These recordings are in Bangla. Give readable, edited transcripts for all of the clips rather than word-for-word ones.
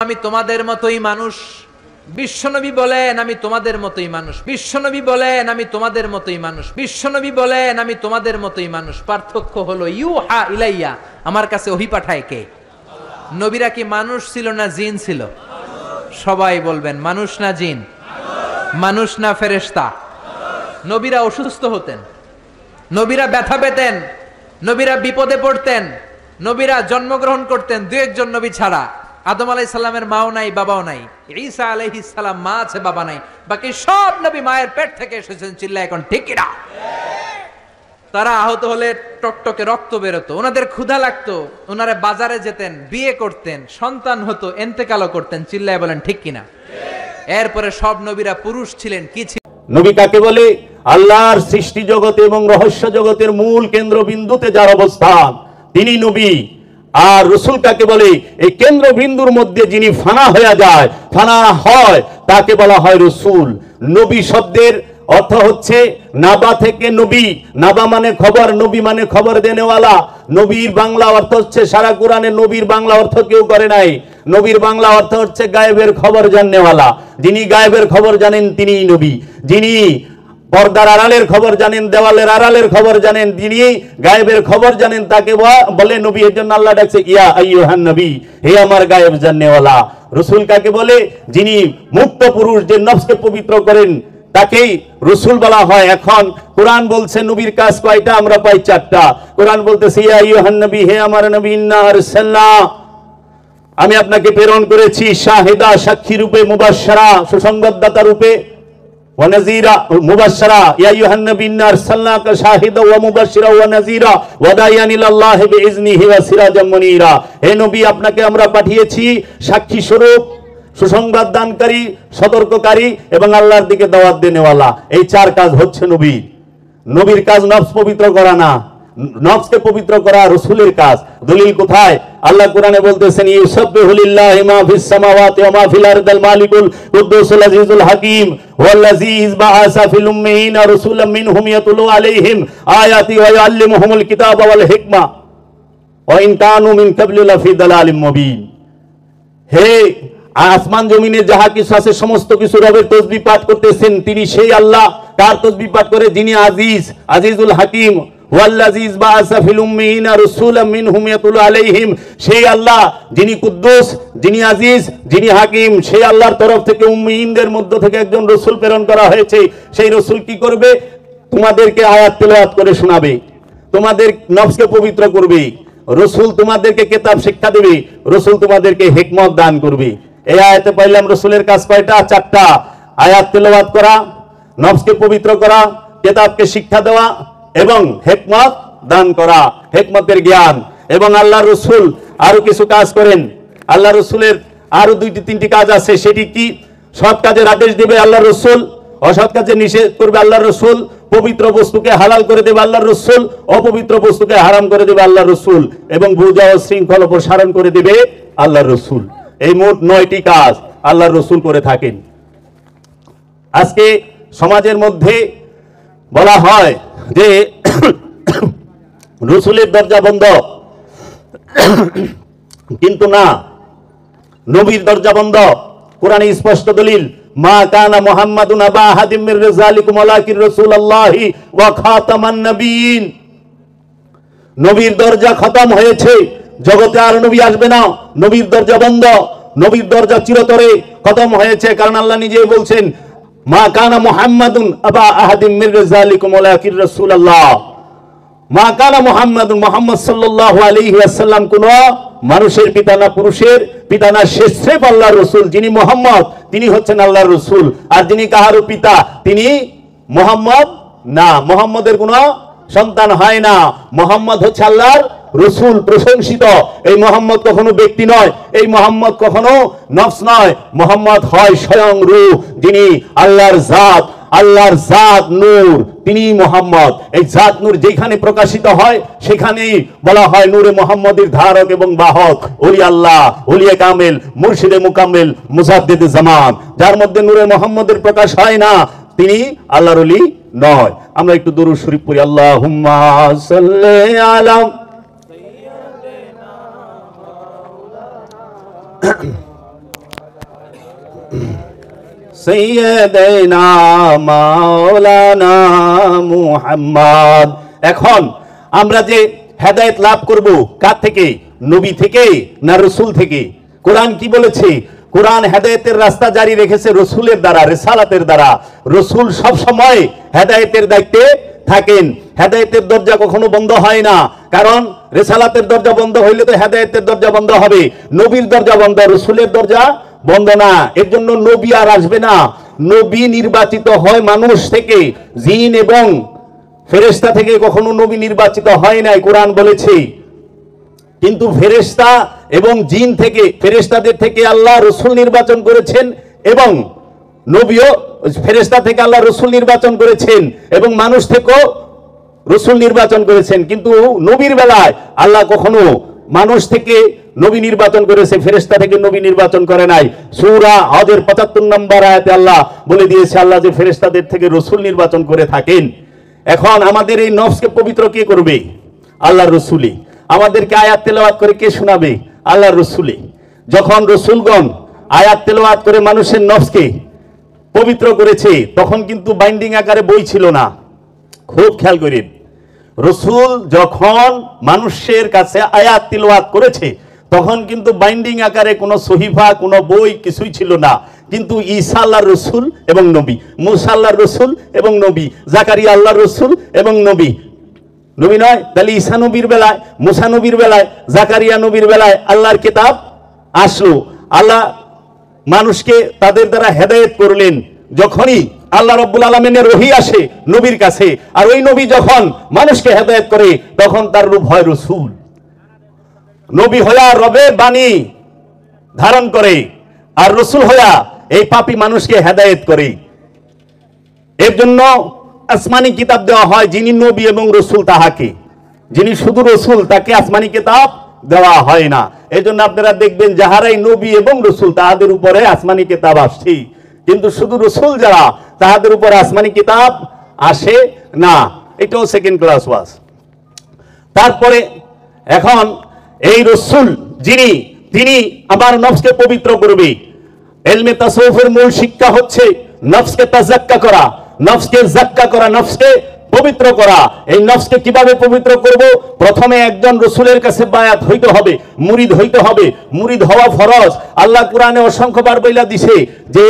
আমি তোমাদের মতোই মানুষ। বিশ্বনবী বলেন আমি তোমাদের মতোই মানুষ। বিশ্বনবী বলেন আমি তোমাদের মতোই মানুষ। বিশ্বনবী বলেন আমি তোমাদের মতোই মানুষ। পার্থক্য হলো ইউহা ইলাইয়া, আমার কাছে ওহী পাঠায় কে? নবীরা কি মানুষ ছিল না জিন ছিল? সবাই বলবেন মানুষ না জিন? মানুষ না ফেরেশতা? নবীরা অসুস্থ হতেন, নবীরা ব্যথা পেতেন, নবীরা বিপদে পড়তেন, নবীরা জন্মগ্রহণ করতেন দু একজন নবী ছাড়া। আদম আলাইহিস সালামের মাও নাই, বাবাও নাই। ঈসা আলাইহিস সালাম মা আছে, বাবা নাই। বাকি সব নবী মায়ের পেট থেকে এসেছেন। চিল্লা এখন ঠিক কি না? তারা আহত হলে টকটকে রক্ত বেরোতো, ওনাদের ক্ষুধা লাগতো, ওনারা বাজারে যেতেন, বিয়ে করতেন, সন্তান হতো, ইন্তেকালও করতেন। চিল্লায় বলেন ঠিক কিনা? এরপরে সব নবীরা পুরুষ ছিলেন। কি ছিল? নবী কাকে বলে? আল্লাহর সৃষ্টি জগতে এবং রহস্য জগতের মূল কেন্দ্রবিন্দুতে যার অবস্থান, তিনি নবী। আর রসুল কাকে বলে? এই কেন্দ্রবিন্দুর মধ্যে যিনি ফানা হয়ে যায়, ফানা হয়, তাকে বলা হয় রসুল। নবী শব্দের অর্থ হচ্ছে নাবা থেকে নবী। নাবা মানে খবর, নবী মানে খবর দেনেওয়ালা। নবীর বাংলা অর্থ হচ্ছে, সারা কোরআনে নবীর বাংলা অর্থ কেউ করে নাই। নবীর বাংলা অর্থ হচ্ছে গায়েবের খবর জাননেওয়ালা। যিনি গায়েবের খবর জানেন তিনিই নবী। যিনি পর্দার আড়ালের খবর জানেন, দেওয়ালের আড়ালের খবর জানেন, যিনি গায়েবের খবর জানেন, তাকে বলে নবী। এর জন্য আল্লাহ ডাকছে ইয়া আইয়ুহান নবী, হে আমার গায়েব জাননেওয়ালা। রসুল কাকে বলে? যিনি মুক্ত পুরুষ, যে নফসকে পবিত্র করেন, তাকেই রসুল বলা হয়। এখন কোরআন বলছে নবীর কাজ কয়টা? আমরা পাই চারটা। কোরআন বলতেছে ইয়া আইয়ুহান নবী, হে আমার নবী, ইন্না আরসালনা, আমি আপনাকে প্রেরণ করেছি শাহিদা, সাক্ষী রূপে, মুবাশশারা, সুসংবাদদাতা রূপে, ওয়া নাযীরা, মুবাশশারা। ইয়া আইয়ুহান নবী ইন্না আরসালনাকা শাহিদা ওয়া মুবাশশিরা ওয়া নাযীরা ওয়া দাইয়ান ইলাল্লাহি বিইজনিহি ওয়া সিরাজাম মুনীরা। হে নবী, আপনাকে আমরা পাঠিয়েছি সাক্ষী স্বরূপ, সুসংবাদ দানকারী, সতর্ককারী এবং আল্লাহর দিকে দাওয়াত দেনেওয়ালা। এই চার কাজ হচ্ছে নবীর। নবীর কাজ নফস পবিত্র করা না, নফসকে পবিত্র করা রসুলের কাজ। দলিল কোথায়? আল্লাহ কোরআনে বলতেছেন ইউসাব্বিহু লিল্লাহি মা ফিস সামাওয়াতি ওয়া মা ফিল আরদিল মালিকুল কুদ্দুসুল আজিজুল হাকীম ওয়াল্লাযী বাআসা ফিল উম্মিয়িনা রাসূলাম মিনহুম ইয়াতলু আলাইহিম আয়াতি ওয়া ইউআল্লিমুহুমুল কিতাবা ওয়াল হিকমা ওয়া ইন কানু মিন ক্বাবলি লাফি দালালিম মুবিন। হে আসমান জমিনে যাহা কিছু আছে সমস্ত কিছু রবের তাসবিহ পাঠ করতেছেন, তিনি সেই আল্লাহ। কার তাসবিহ পাঠ করে? যিনি আজিজ, আজিজুল হাকীম। ওয়াল্লাযী বাআসা ফিল উম্মিয়িনা রাসূলাম মিনহুম ইয়াতলু আলাইহিম, সেই আল্লাহ যিনি কুদ্দুস, যিনি আজিজ, যিনি হাকিম। সেই আল্লাহর তরফ থেকে উম্মিয়িনদের মধ্য থেকে একজন রাসূল প্রেরণ করা হয়েছে। সেই রাসূল কি করবে? তোমাদেরকে আয়াত তেলাওয়াত করে শোনাবে, তোমাদের নফসকে পবিত্র করবে। রাসূল তোমাদেরকে কিতাব শিক্ষা দেবে, রাসূল তোমাদেরকে হিকমত দান করবে। এই আয়াতে পাইলাম রাসূলের কাজ কয়টা? চারটা। আয়াত তেলাওয়াত করা, নফসকে পবিত্র করা, কিতাবকে শিক্ষা দেওয়া এবং হিকমত দান করা, হিকমতের জ্ঞান। এবং আল্লাহ রসুল আরো কিছু কাজ করেন। আল্লাহ রসুলের আরো দুইটি তিনটি কাজ আছে। সেটি কি? সৎ কাজের আদেশ দেবে আল্লাহ রসুল, অসৎ কাজে নিষেধ করবে আল্লাহ রসুল, পবিত্র বস্তুকে হালাল করে দেবে আল্লাহ রসুল, অপবিত্র বস্তুকে হারাম করে দেবে আল্লাহ রসুল, এবং বুঝা ও শৃঙ্খল প্রসারণ করে দেবে আল্লাহ রসুল। এই মোট 9টি কাজ আল্লাহ রসুল করে থাকেন। আজকে সমাজের মধ্যে বলা হয় যে রসুলের দরজা বন্ধ, কিন্তু না, নবীর দরজা বন্ধ। কোরআনে স্পষ্ট দলিল, মা কানা মুহাম্মাদুন আবা আহাদিম মির রিজালিকুম ওয়ালাকিন রাসূলুল্লাহি ওয়া খাতামান নবিয়্যিন। নবীর দরজা খতম হয়েছে, জগতে আর নবী আসবে না। নবীর দরজা বন্ধ, নবীর দরজা চিরতরে খতম হয়েছে। কারণ আল্লাহ নিজেই বলছেন মা কানা মুহাম্মাদুন আবা আহাদিম মির রিজালিকুম ওয়ালাকিন রাসূলুল্লাহ। মা কানা মুহাম্মাদুন, মুহাম্মদ সাল্লাল্লাহু আলাইহি ওয়াসাল্লাম কোন মানুষের পিতা না, পুরুষের পিতা না, সে স্রেফ আল্লাহর রাসূল। যিনি মুহাম্মদ তিনি হচ্ছেন আল্লাহর রাসূল। আর যিনি কাহারও পিতা তিনি মুহাম্মদ না, মুহাম্মদের কোন সন্তান হয় না। মুহাম্মদ হচ্ছে আল্লাহর রাসূল, প্রশংসিত। এই মুহাম্মদ কখনো ব্যক্তি নয়, এই মুহাম্মদ কখনো নফস নয়। মুহাম্মদ হয় স্বয়ং রূহ, যিনি আল্লাহর জাত, আল্লাহর জাত নূর, তিনি মুহাম্মদ। এই জাত নূর যেখানে প্রকাশিত হয় সেখানেই বলা হয় নূরে মুহাম্মদের ধারক এবং বাহক, ওলি আল্লাহ, ওলিয়ে কামেল, মুর্শিদে মুকাম্মেল, মুজাদ্দিদে জামান। যার মধ্যে নূরে মুহাম্মদের প্রকাশ হয় না তিনি আল্লাহর ওলি নয়। আমরা একটু দুরূদ শরীফ পড়ি। আল্লাহুম্মা সাল্লি আলা সাইয়্যিদানা মাওলানা মুহাম্মদ। এখন আমরা যে হেদায়েত লাভ করব কার থেকে? নবী থেকে না রাসূল থেকে? কোরআন কি বলেছে? কোরআন হেদায়েতের রাস্তা জারি রেখেছে রাসূলের দ্বারা, রিসালাতের দ্বারা। রাসূল সব সময় হেদায়েতের দায়িত্বে থাকেন। হেদায়েতের দরজা কখনো বন্ধ হয় না, কারণ রিসালাতের দরজা বন্ধ হইলে তো হেদায়েতের দরজা বন্ধ হবে। নবীর দরজা বন্ধ, রাসূলের দরজা বন্ধ না। এর জন্য নবী আর আসবে না। নবী নির্বাচিত হয় মানুষ থেকে, জিন এবং ফেরেশতা থেকে কখনো নবী নির্বাচিত হয় নাই, কোরআন বলেছে। কিন্তু ফেরেশতা এবং জিন থেকে, ফেরেশতাদের থেকে আল্লাহ রাসূল নির্বাচন করেছেন এবং নবীও ফেরেশতা থেকে আল্লাহ রাসূল নির্বাচন করেছেন এবং মানুষ থেকেও রাসূল নির্বাচন করেছেন। কিন্তু নবীর বেলায় আল্লাহ কখনো মানুষ থেকে নবী নির্বাচন করেছে, ফেরেশতা থেকে নবী নির্বাচন করে নাই। সূরা হজের ৭৫ নম্বর আয়াতে আল্লাহ বলে দিয়েছে আল্লাহ যে ফেরেশতাদের থেকে রাসূল নির্বাচন করে থাকেন। এখন আমাদের এই নফসকে পবিত্র কে করবে? আল্লাহর রাসূলই। আমাদেরকে আয়াত তেলাওয়াত করে কে শোনাবে? আল্লাহর রাসূলই। যখন রাসূলগণ আয়াত তেলাওয়াত করে মানুষের নফসকে পবিত্র করেছে, তখন কিন্তু বাইন্ডিং আকারে বই ছিল না। খুব খেয়াল করেন, রাসূল যখন মানুষের কাছে আয়াত তেলাওয়াত করেছে তখন কিন্তু বাইন্ডিং আকারে কোনো সহিফা, কোনো বই কিছুই ছিল না। কিন্তু ঈসা আল্লাহর রাসূল এবং নবী, মুসা আল্লাহর রাসূল এবং নবী, জাকারিয়া আল্লাহর রাসূল এবং নবী। নবী নয়? তাহলে ঈসা নবীর বেলায়, মুসা নবীর বেলায়, জাকারিয়া নবীর বেলায় আল্লাহর কিতাব আসলো। আল্লাহ মানুষকে তাদের দ্বারা হেদায়েত করলেন। যখনই আল্লাহ রাব্বুল আলামিনের ওহী আসে নবীর কাছে, আর ওই নবী যখন মানুষকে হেদায়েত করে তখন তার রূপ হয় রাসূল। নবী হইয়া রবের বাণী ধারণ করে, আর রাসূল হইয়া এই পাপী মানুষকে হেদায়েত করে। এর জন্য আসমানি কিতাব দেওয়া হয় যিনি নবী এবং রাসূল তাহাকে, যিনি শুধু রাসূল তাকে আসমানি কিতাব দেওয়া হয় না। এই জন্য আপনারা দেখবেন যাহারাই নবী এবং রাসূল তাহাদের উপরে আসমানি কিতাব আসছে, কিন্তু শুধু রাসূল যারা তাহাদের উপরে আসমানি কিতাব আসে না। এটাও সেকেন্ড ক্লাস ওয়াজ। তারপরে এখন এই রাসূল যিনি, তিনি আমার নফসকে পবিত্র করবে। ইলমে তাসাউফের মূল শিক্ষা হচ্ছে নফসকে তাজাক্কা করা, নফসকে জাক্কা করা, নফসকে পবিত্র করা। এই নফসকে কিভাবে পবিত্র করব? প্রথমে একজন রাসূলের কাছে বায়াত হইতে হবে, মুরিদ হইতে হবে। মুরিদ হওয়া ফরজ। আল্লাহ কোরআনে অসংখ্যবার বইলা দিছে যে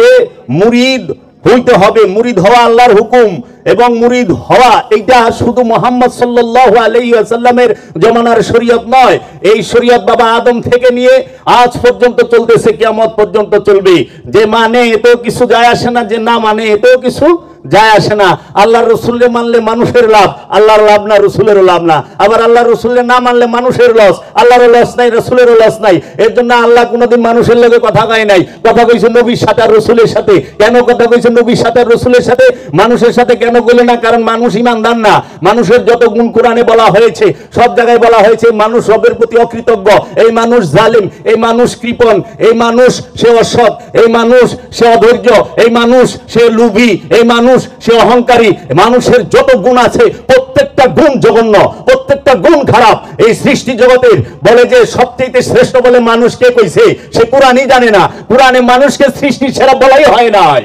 মুরিদ হইতে হবে। মুরিদ হওয়া আল্লাহর হুকুম, এবং মুরিদ হওয়া এটা শুধু মুহাম্মদ সাল্লাল্লাহু আলাইহি ওয়াসাল্লামের জমানার শরীয়ত নয়। এই শরীয়ত বাবা আদম থেকে নিয়ে আজ পর্যন্ত চলতেছে, কিয়ামত পর্যন্ত চলবে। যে মানে এতেও কিছু যায় আসে না, যে না মানে এতেও কিছু যায় আসে না। আল্লাহর রাসূলকে মানলে মানুষের লাভ, আল্লাহর লাভ না, রাসূলেরও লাভ না। আবার আল্লাহর রাসূলকে না মানলে মানুষের লস, আল্লাহরও লস নাই, রাসূলেরও লস নাই। এর জন্য আল্লাহ কোনোদিন মানুষের লগে কথা কয় নাই। কথা কইছে নবীর সাথে আর রাসূলের সাথে। কেন কথা কইছে নবীর সাথে আর রাসূলের সাথে? মানুষের সাথে কেন কইলে না? কারণ মানুষ ঈমানদার না। মানুষের যত গুণ কোরআনে বলা হয়েছে, সব জায়গায় বলা হয়েছে মানুষ রবের প্রতি অকৃতজ্ঞ, এই মানুষ জালিম, এই মানুষ কৃপণ, এই মানুষ সে অসৎ, এই মানুষ সে অধৈর্য, এই মানুষ সে লোভী, এই মানুষ সে অহংকারী। মানুষের যত গুণ আছে প্রত্যেকটা গুণ জঘন্য, প্রত্যেকটা গুণ খারাপ। এই সৃষ্টি জগতের বলে যে সবচেয়ে শ্রেষ্ঠ বলে মানুষ কে কইছে? সে কোরআনই জানে না। কোরআনে মানুষকে সৃষ্টি সেরা বলাই হয় নাই।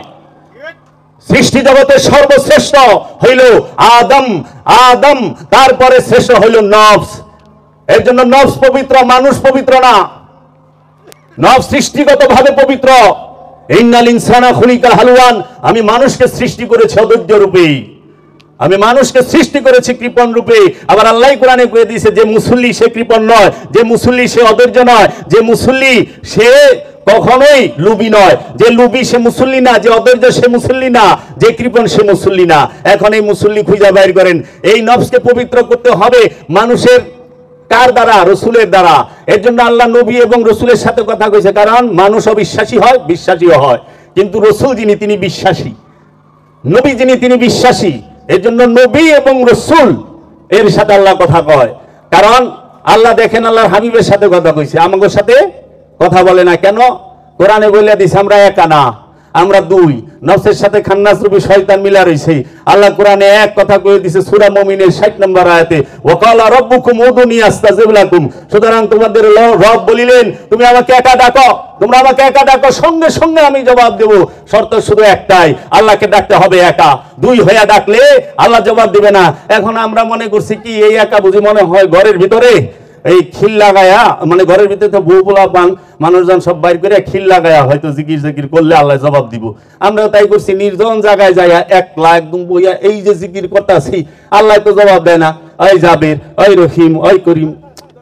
সৃষ্টি জগতের সর্বশ্রেষ্ঠ হইল আদম, আদম তারপরে শ্রেষ্ঠ হইল নফস। এর জন্য নফস পবিত্র, মানুষ পবিত্র না। নফস সৃষ্টিগতভাবে পবিত্র। ইন্নাল ইনসানা খুলিকা হালুয়ান, আমি মানুষকে সৃষ্টি করেছি অধৈর্য রূপে, আমি মানুষকে সৃষ্টি করেছি কৃপণ রূপে। আবার আল্লাহ কোরআনে কয়ে দিয়েছে যে মুসল্লি সে কৃপণ নয়, যে মুসল্লি সে অধৈর্য নয়, যে মুসল্লি সে কখনোই লুবি নয়, যে লুবি সে মুসল্লি না, যে অধৈর্য সে মুসল্লি না, যে কৃপণ সে মুসল্লি না। এখন এই মুসল্লি খুঁজে বাইর করেন। এই নফসকে পবিত্র করতে হবে মানুষের কার দ্বারা? রাসূলের দ্বারা। এর জন্য আল্লাহ নবী এবং রাসূলের সাথে কথা কইছে, কারণ মানুষ অবিশ্বাসী হয়, বিশ্বাসীও হয়। কিন্তু রাসূল যিনি তিনি বিশ্বাসী, নবী যিনি তিনি বিশ্বাসী। এর জন্য নবী এবং রাসূল এর সাথে আল্লাহ কথা কয়। কারণ আল্লাহ দেখেন আল্লাহর হাবিবের সাথে কথা কইছে, আমাদের সাথে কথা বলে না। কেন? কোরআনে বলে দিছে আমরা একা না, আমরা দুই, নফসের সাথে খান্নাস রূপী শয়তান মিলা রইছে। আল্লাহ কোরআনে এক কথা কয়ে দিয়েছে সূরা মুমিনের 60 নম্বর আয়াতে, ওয়াকালা রাব্বুকুম উদুনি আস্তাজিব লাকুম। সুতরাং তোমাদের রব বলিলেন তুমি আমাকে একা ডাকো, তোমরা আমাকে একা ডাকো, সঙ্গে সঙ্গে আমি জবাব দেব। শর্ত শুধু একটাই, আল্লাহকে ডাকতে হবে একা। দুই হয়ে ডাকলে আল্লাহ জবাব দিবে না। এখন আমরা মনে করছি কি এই একা বুঝি মনে হয় ঘরের ভিতরে এই খিল লাগায়া, মানে ঘরের ভিতরে তো বউ পোলা পান মানুষজন সব বাইর করে খিল লাগায়া হয়তো জিকির জিকির করলে আল্লাহ জবাব দিব। আমরা তাই করছি নির্জন জায়গায় যাইয়া একলা একদম বইয়া এই যে জিকির করতেছি, আল্লাহ তো জবাব দেয় না। ওই জাবের, ওই রহিম, ওই করিম,